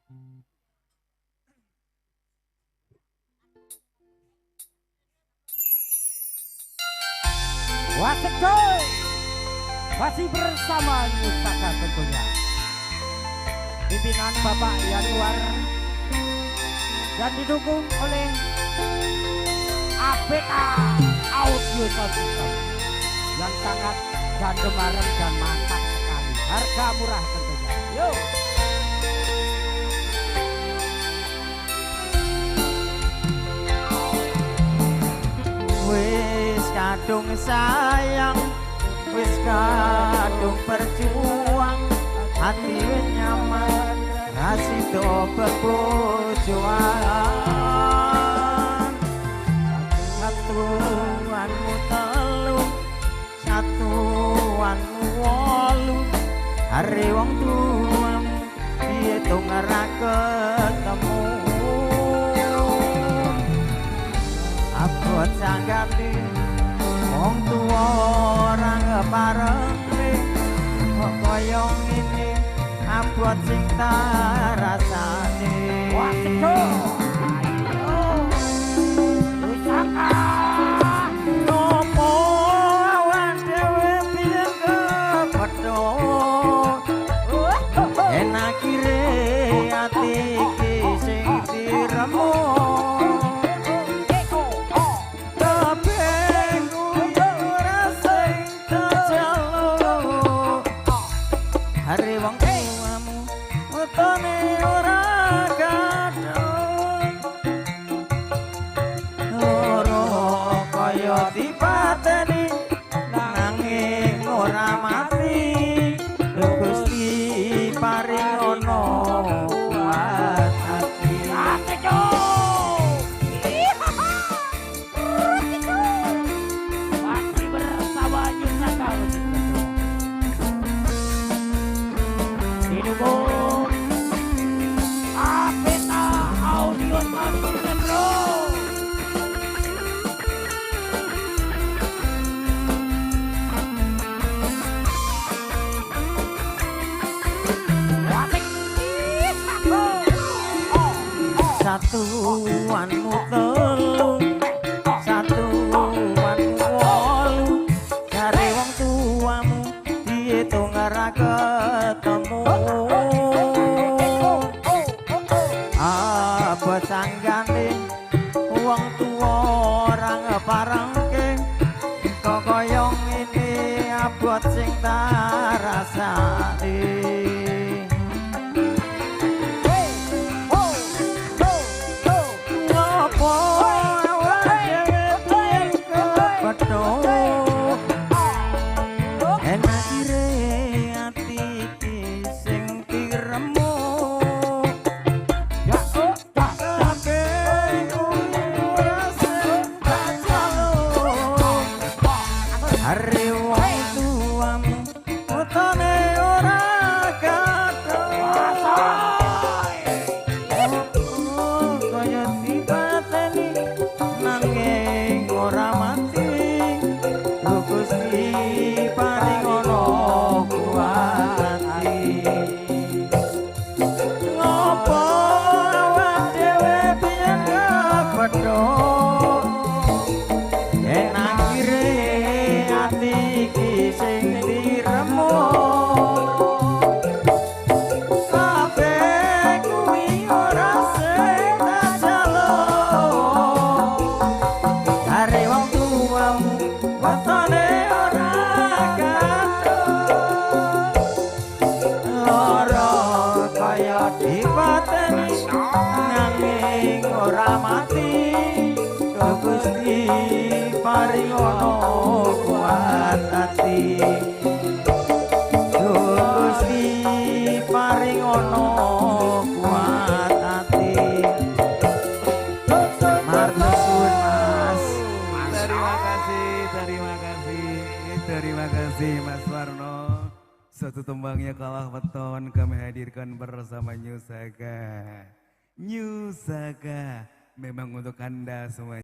Wasik coy, masih bersama Nusaka tentunya. Pimpinan Bapak Yanuar dan didukung oleh APK Audio Sound System yang sangat gandemaran dan mantap sekali. Harga murah tentunya. Yo. Wis kadung sayang, wis kadung berjuang, hati nyaman, rasido berbojoan. Satuanmu telu, satuanmu wolu, hari wong tuamu dihitung ora ketemu. Abot sanggati wong tuwa ora ngeparengke, kok kaya ngene abot sing tak rasane. Wah, sedo. Ayo. Nusaka. Nopo awan dhewe biyen kepedho, enak kire ati iki sing diremu. Hari wong tuamu utane ora kadung, loro kaya dipateni nanging ora mati. Gusti paring ono kuat hati. Masih bersama Nusaka didukung APK Audio Sound System bro. Wasik. Satuanmu telu, satuanmu wolu, cari wong tuamu dihitung ora ketemu. Abot sanggane wong tuwa ora ngeparengke, kok kaya ngene abot sing tak rasane. Ngopo awak dhewe biyen kepedho, enak kire ati iki sing diremu. Hari wong tuamu utane ora kadung, kaya dipateni nanging ora mati. Gusti paring ono kuat hati. Ngopo awak dhewe biyen kepedho, enak kire ati iki sing diremu. Kabeh kuwi ora sing tak jaluk, hari wong tuamu wetone ora kadung, lara kaya dipateni nanging ora mati. Gusti paring ono kuat hati. Gusti paring ono kuat hati. Martusun Mas. Terima kasih Mas Warno. Satu tembangnya kalah weton kami hadirkan bersama Nusaka. Nusaka memang untuk Anda semua.